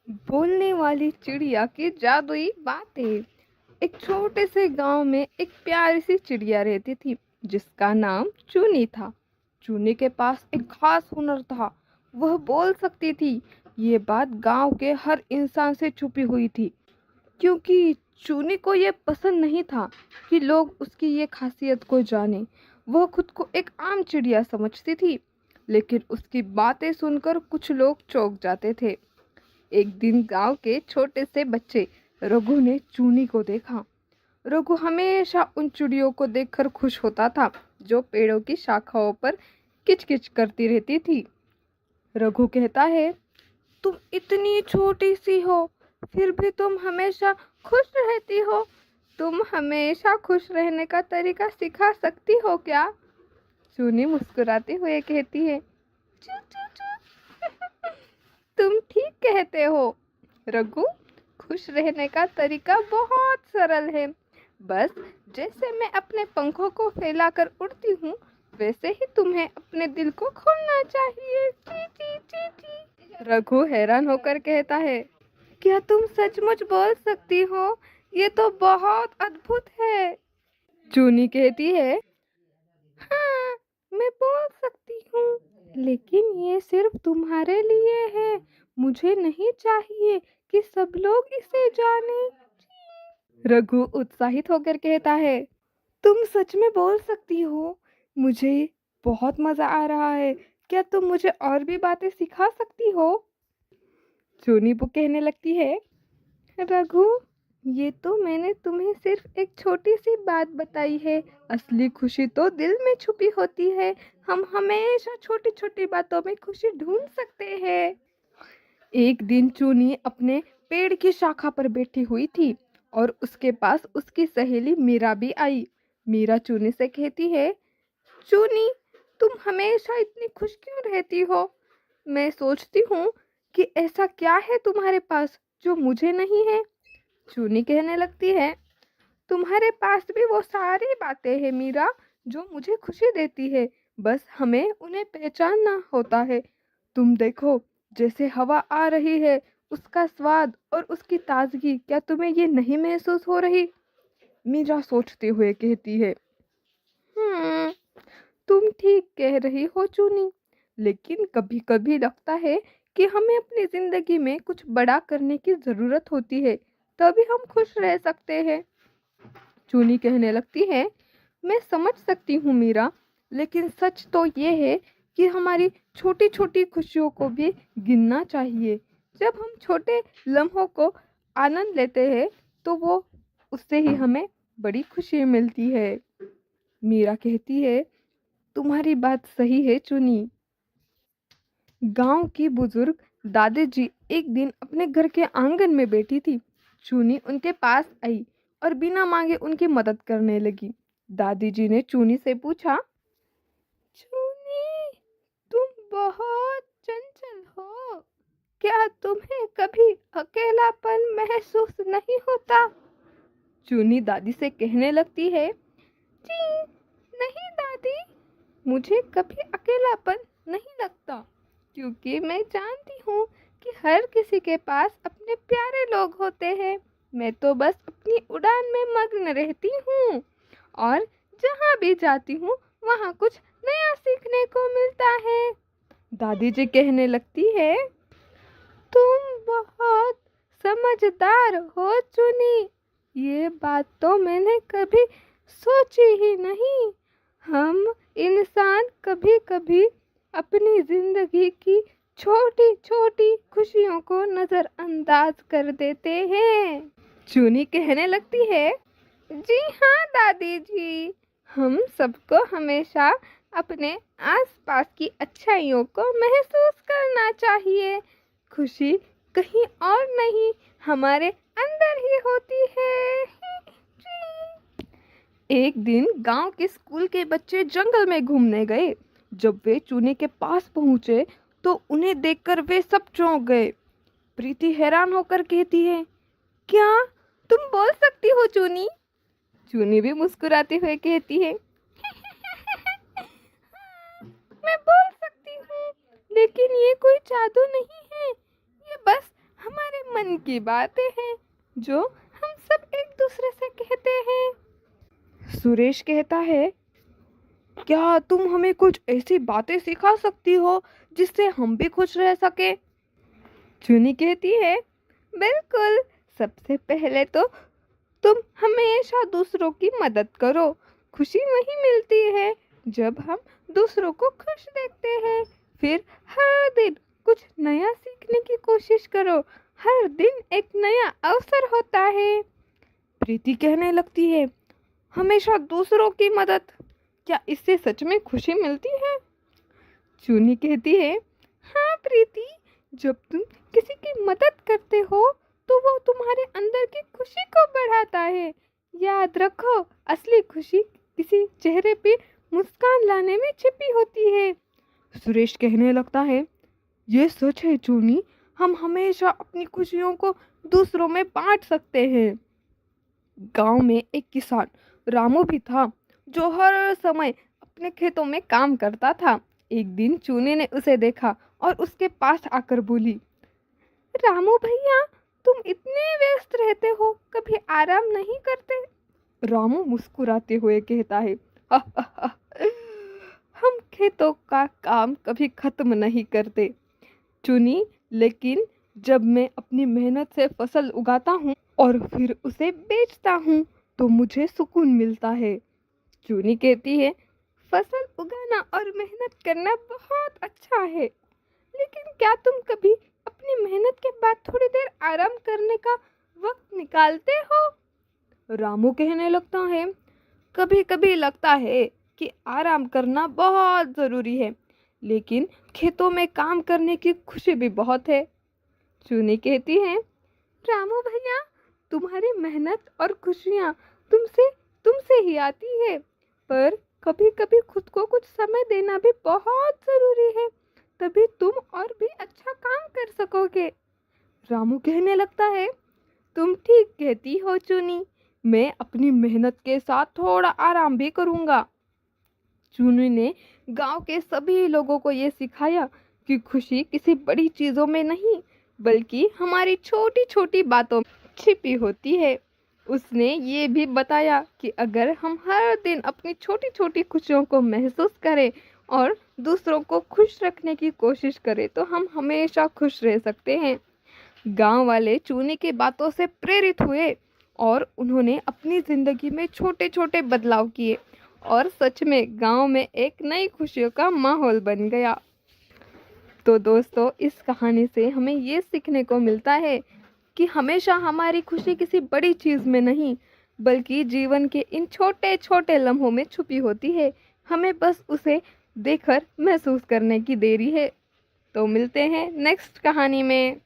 बोलने वाली चिड़िया की जादुई बातें। एक छोटे से गांव में एक प्यारी सी चिड़िया रहती थी जिसका नाम चूनी था। चूनी के पास एक खास हुनर था। वह बोल सकती थी। ये बात गांव के हर इंसान से छुपी हुई थी, क्योंकि चूनी को ये पसंद नहीं था कि लोग उसकी ये खासियत को जाने। वह खुद को एक आम चिड़िया समझती थी, लेकिन उसकी बातें सुनकर कुछ लोग चौंक जाते थे। एक दिन गांव के छोटे से बच्चे रघु ने चूनी को देखा। रघु हमेशा उन चिड़ियों को देखकर खुश होता था जो पेड़ों की शाखाओं पर किचकिच करती रहती थी। रघु कहता है, तुम इतनी छोटी सी हो, फिर भी तुम हमेशा खुश रहती हो। तुम हमेशा खुश रहने का तरीका सिखा सकती हो क्या? चूनी मुस्कुराते हुए कहती है, चू चू चू। तुम ठीक कहते हो रघु, खुश रहने का तरीका बहुत सरल है। बस जैसे मैं अपने पंखों को फैलाकर उड़ती हूँ, वैसे ही तुम्हें अपने दिल को खोलना चाहिए। ची ची ची ची। रघु हैरान होकर कहता है, क्या तुम सचमुच बोल सकती हो? ये तो बहुत अद्भुत है। चूनी कहती है, हाँ, मैं बोल सकती हूँ, लेकिन ये सिर्फ तुम्हारे लिए है। मुझे नहीं चाहिए कि सब लोग इसे जाने। रघु उत्साहित होकर कहता है, तुम सच में बोल सकती हो? मुझे बहुत मजा आ रहा है। क्या तुम मुझे और भी बातें सिखा सकती हो? चूनी वो कहने लगती है, रघु, ये तो मैंने तुम्हें सिर्फ एक छोटी सी बात बताई है। असली खुशी तो दिल में छुपी होती है। हम हमेशा छोटी छोटी बातों में खुशी ढूंढ सकते हैं। एक दिन चूनी अपने पेड़ की शाखा पर बैठी हुई थी और उसके पास उसकी सहेली मीरा भी आई। मीरा चूनी से कहती है, चूनी, तुम हमेशा इतनी खुश क्यों रहती हो? मैं सोचती हूँ कि ऐसा क्या है तुम्हारे पास जो मुझे नहीं है। चूनी कहने लगती है, तुम्हारे पास भी वो सारी बातें हैं मीरा, जो मुझे खुशी देती है। बस हमें उन्हें पहचानना होता है। तुम देखो, जैसे हवा आ रही है, उसका स्वाद और उसकी ताजगी, क्या तुम्हें ये नहीं महसूस हो रही? मीरा सोचते हुए कहती है, हम्म, तुम ठीक कह रही हो चूनी, लेकिन कभी कभी लगता है कि हमें अपनी जिंदगी में कुछ बड़ा करने की जरूरत होती है, तभी हम खुश रह सकते हैं। चूनी कहने लगती है, मैं समझ सकती हूँ मीरा, लेकिन सच तो ये है कि हमारी छोटी छोटी खुशियों को भी गिनना चाहिए। जब हम छोटे लम्हों को आनंद लेते हैं, तो वो उससे ही हमें बड़ी खुशी मिलती है। मीरा कहती है, तुम्हारी बात सही है चुनी। गांव की बुजुर्ग दादी जी एक दिन अपने घर के आंगन में बैठी थी। चूनी उनके पास आई और बिना मांगे उनकी मदद करने लगी। दादी जी ने चूनी से पूछा, चूनी, तुम बहुत चंचल हो। क्या तुम्हें कभी अकेलापन महसूस नहीं होता? चूनी दादी से कहने लगती है, जी नहीं दादी, मुझे कभी अकेलापन नहीं लगता, क्योंकि मैं जानती हूँ कि हर किसी के पास अपने प्यारे लोग होते हैं। मैं तो बस अपनी उड़ान में मग्न रहती हूँ और जहाँ भी जाती हूँ वहाँ कुछ नया सीखने को मिलता है। दादी जी कहने लगती है, तुम बहुत समझदार हो चुनी। ये बात तो मैंने कभी सोची ही नहीं। हम इंसान कभी कभी अपनी जिंदगी की छोटी छोटी खुशियों को नजरअंदाज कर देते हैं। चूनी कहने लगती है, जी हाँ दादी जी, हम सबको हमेशा अपने आसपास की अच्छाइयों को महसूस करना चाहिए। खुशी कहीं और नहीं, हमारे अंदर ही होती है। एक दिन गांव के स्कूल के बच्चे जंगल में घूमने गए। जब वे चूने के पास पहुंचे तो उन्हें देखकर वे सब चौंक गए। प्रीति हैरान होकर कहती है, क्या तुम बोल सकती हो चूनी? चूनी भी मुस्कुराते हुए कहती है, मैं बोल सकती हूँ, लेकिन ये कोई जादू नहीं है। ये बस हमारे मन की बातें हैं जो हम सब एक दूसरे से कहते हैं। सुरेश कहता है, क्या तुम हमें कुछ ऐसी बातें सिखा सकती हो जिससे हम भी खुश रह सके? चुनी कहती है, बिल्कुल। सबसे पहले तो तुम हमेशा दूसरों की मदद करो। खुशी वही मिलती है जब हम दूसरों को खुश देखते हैं। फिर हर दिन कुछ नया सीखने की कोशिश करो। हर दिन एक नया अवसर होता है। प्रीति कहने लगती है, हमेशा दूसरों की मदद, क्या इससे सच में खुशी मिलती है? चूनी कहती है, हाँ प्रीति, जब तुम किसी की मदद करते हो तो वो तुम्हारे अंदर की खुशी को बढ़ाता है। याद रखो, असली खुशी किसी चेहरे पे मुस्कान लाने में छिपी होती है। सुरेश कहने लगता है, ये सच है चूनी, हम हमेशा अपनी खुशियों को दूसरों में बांट सकते हैं। गांव में एक किसान रामू भी था जो हर समय अपने खेतों में काम करता था। एक दिन चूनी ने उसे देखा और उसके पास आकर बोली, रामू भैया, तुम इतने व्यस्त रहते हो, कभी आराम नहीं करते? रामू मुस्कुराते हुए कहता है, हम खेतों का काम कभी खत्म नहीं करते चुनी, लेकिन जब मैं अपनी मेहनत से फसल उगाता हूँ और फिर उसे बेचता हूँ तो मुझे सुकून मिलता है। चुनी कहती है, फसल उगाना और मेहनत करना बहुत अच्छा है, लेकिन क्या तुम कभी अपनी मेहनत के बाद थोड़ी देर आराम करने का वक्त निकालते हो? रामू कहने लगता है, कभी कभी लगता है कि आराम करना बहुत ज़रूरी है, लेकिन खेतों में काम करने की खुशी भी बहुत है। चुनी कहती है, रामू भैया, तुम्हारी मेहनत और खुशियाँ तुमसे ही आती है, पर कभी कभी खुद को कुछ समय देना भी बहुत ज़रूरी है, तभी तुम और भी अच्छा काम कर सकोगे। रामू कहने लगता है, तुम ठीक कहती हो चुनी, मैं अपनी मेहनत के साथ थोड़ा आराम भी करूँगा। चुनी ने गांव के सभी लोगों को ये सिखाया कि खुशी किसी बड़ी चीज़ों में नहीं, बल्कि हमारी छोटी छोटी बातों में छिपी होती है। उसने ये भी बताया कि अगर हम हर दिन अपनी छोटी छोटी खुशियों को महसूस करें और दूसरों को खुश रखने की कोशिश करें तो हम हमेशा खुश रह सकते हैं। गांव वाले चूनी की बातों से प्रेरित हुए और उन्होंने अपनी ज़िंदगी में छोटे छोटे बदलाव किए और सच में गांव में एक नई खुशियों का माहौल बन गया। तो दोस्तों, इस कहानी से हमें ये सीखने को मिलता है कि हमेशा हमारी खुशी किसी बड़ी चीज़ में नहीं, बल्कि जीवन के इन छोटे छोटे लम्हों में छुपी होती है। हमें बस उसे देखकर महसूस करने की देरी है। तो मिलते हैं नेक्स्ट कहानी में।